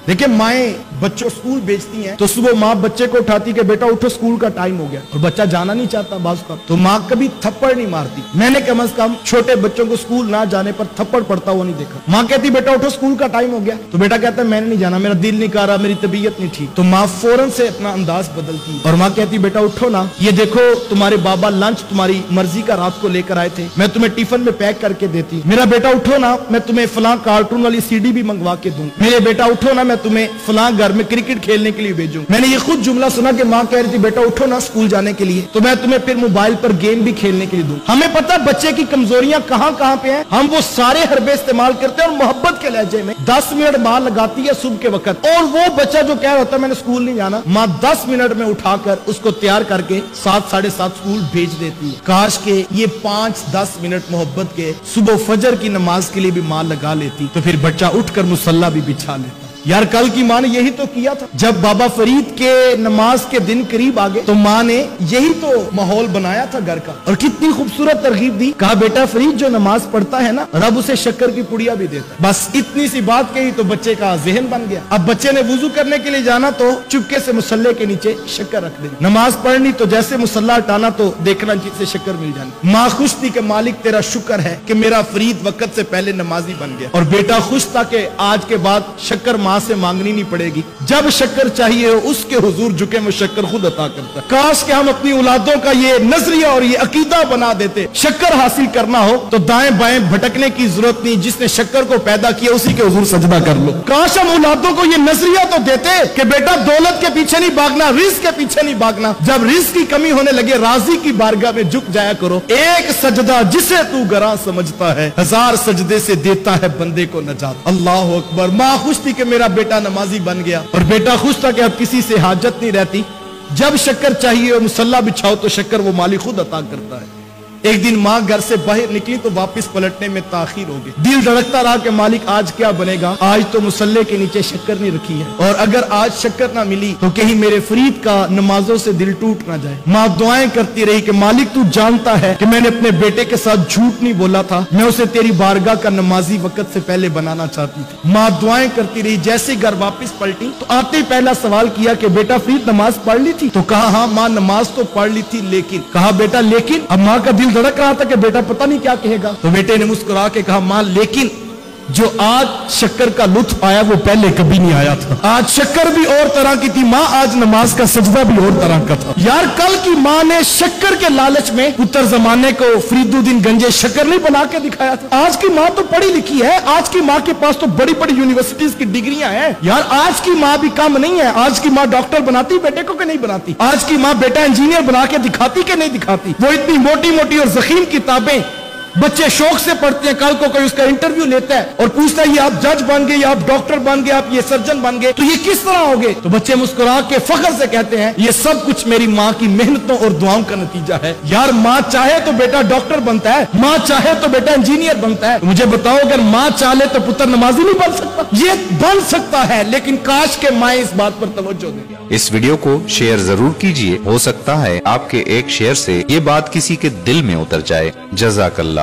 देखिए माएँ बच्चों स्कूल भेजती हैं तो सुबह माँ बच्चे को उठाती कि बेटा उठो स्कूल का टाइम हो गया, और बच्चा जाना नहीं चाहता बाज़ का, तो माँ कभी थप्पड़ नहीं मारती। मैंने कम से कम छोटे बच्चों को स्कूल ना जाने पर थप्पड़ पड़ता हुआ नहीं देखा। माँ कहती बेटा उठो स्कूल का टाइम हो गया, तो बेटा कहता है मैंने नहीं जाना, मेरा दिल नहीं कर रहा, मेरी तबीयत नहीं ठीक। तो माँ फौरन से अपना अंदाज बदलती और माँ कहती बेटा उठो ना, ये देखो तुम्हारे बाबा लंच तुम्हारी मर्जी का रात को लेकर आए थे, मैं तुम्हें टिफिन में पैक करके देती। मेरा बेटा उठो ना, मैं तुम्हें फलां कार्टून वाली सीडी भी मंगवा के दूं। मेरे बेटा उठो ना, मैं तुम्हें फलां घर में क्रिकेट खेलने के लिए भेजूं। मैंने ये खुद जुमला सुना कि माँ कह रही थी बेटा उठो ना स्कूल जाने के लिए, तो मैं तुम्हें फिर मोबाइल पर गेम भी खेलने के लिए दूं। हमें पता बच्चे की कमजोरियां कहां कहां पे हैं, हम वो सारे हरबे इस्तेमाल करते हैं और मोहब्बत के लहजे में 10 मिनट माँ लगाती है सुबह के वक्त, और वो बच्चा जो कह रहा होता है मैंने स्कूल नहीं जाना, माँ 10 मिनट में उठाकर उसको तैयार करके 7 साढ़े 7 स्कूल भेज देती है। काश के ये 5-10 मिनट मोहब्बत के सुबह फजर की नमाज के लिए भी माँ लगा लेती, तो फिर बच्चा उठकर मुसल्ला भी बिछा लेता। यार कल की माँ ने यही तो किया था। जब बाबा फरीद के नमाज के दिन करीब आ गए तो माँ ने यही तो माहौल बनाया था घर का, और कितनी खूबसूरत तरगीब दी। कहा बेटा फरीद जो नमाज पढ़ता है ना, रब उसे शक्कर की पुड़िया भी देता है। बस इतनी सी बात कही तो बच्चे का जहन बन गया। अब बच्चे ने वुजू करने के लिए जाना तो चुपके से मुसल्ले के नीचे शक्कर रख देनी, नमाज पढ़नी तो जैसे मुसल्ला हटाना तो देखना जिससे शक्कर मिल जानी। माँ खुश थी कि मालिक तेरा शुक्र है कि मेरा फरीद वक्त से पहले नमाजी बन गया, और बेटा खुश था कि आज के बाद शक्कर माँ से मांगनी नहीं पड़ेगी, जब शक्कर चाहिए हो उसके हुजूर झुके वो शक्कर खुद अता करता। काश कि हम अपनी औलादों का ये नजरिया और ये अकीदा बना देते, शक्कर हासिल करना हो तो दाएं बाएं भटकने की जरूरत नहीं, जिसने शक्कर को पैदा किया उसी के हुजूर सजदा कर लो। काश हम औलादों को ये नजरिया तो देते कि बेटा दौलत के पीछे नहीं भागना, रिस्क के पीछे नहीं भागना, जब रिस्क की कमी होने लगे राजी की बारगाह में झुक जाया करो। एक सजदा जिसे तू गरा समझता है, 1000 सजदे से देता है बंदे को नजात। अल्लाह अकबर। माँ खुश थी कि मेरा बेटा नमाजी बन गया, और बेटा खुश था कि अब किसी से हाजत नहीं रहती, जब शक्कर चाहिए और मुसल्ला बिछाओ तो शक्कर वो मालिक खुद अता करता है। एक दिन माँ घर से बाहर निकली तो वापस पलटने में ताखीर हो गई। दिल धड़कता रहा कि मालिक आज क्या बनेगा, आज तो मुसल्ले के नीचे शक्कर नहीं रखी है, और अगर आज शक्कर ना मिली तो कहीं मेरे फरीद का नमाजों से दिल टूट ना जाए। माँ दुआएं करती रही कि मालिक तू जानता है कि मैंने अपने बेटे के साथ झूठ नहीं बोला था, मैं उसे तेरी बारगाह का नमाजी वक्त से पहले बनाना चाहती थी। माँ दुआएं करती रही। जैसे घर वापस पलटी तो आते ही पहला सवाल किया कि बेटा फरीद नमाज पढ़ ली थी, तो कहा हाँ माँ नमाज तो पढ़ ली थी, लेकिन। कहा बेटा लेकिन? अब माँ का दिल धड़क रहा था कि बेटा पता नहीं क्या कहेगा, तो बेटे ने मुस्कुरा के कहा मां लेकिन जो आज शक्कर का लुत्फ आया वो पहले कभी नहीं आया था। आज शक्कर भी और तरह की थी माँ, आज नमाज का सजदा भी और तरह का था। यार कल की माँ ने शक्कर के लालच में पुत्र जमाने को फरीदुद्दीन गंजे शक्कर नहीं बना के दिखाया था। आज की माँ तो पढ़ी लिखी है, आज की माँ के पास तो बड़ी बड़ी यूनिवर्सिटीज की डिग्रियां हैं। यार आज की माँ भी कम नहीं है। आज की माँ डॉक्टर बनाती बेटे को कि नहीं बनाती? आज की माँ बेटा इंजीनियर बना के दिखाती कि नहीं दिखाती? वो इतनी मोटी मोटी और जखीम किताबें बच्चे शौक से पढ़ते हैं, कल को कोई उसका इंटरव्यू लेता है और पूछता है ये आप जज बन गए, आप डॉक्टर बन गए, आप ये सर्जन बन गए, तो ये किस तरह हो गए? तो बच्चे मुस्कुरा के फख्र से कहते हैं ये सब कुछ मेरी माँ की मेहनतों और दुआओं का नतीजा है। यार माँ चाहे तो बेटा डॉक्टर बनता है, माँ चाहे तो बेटा इंजीनियर बनता है। मुझे बताओ अगर माँ चाहे तो पुत्र नमाजी नहीं बन सकता? ये बन सकता है, लेकिन काश के माँ इस बात पर तवज्जो दें। इस वीडियो को शेयर जरूर कीजिए, हो सकता है आपके एक शेयर से ये बात किसी के दिल में उतर जाए। जज़ाकल्लाह।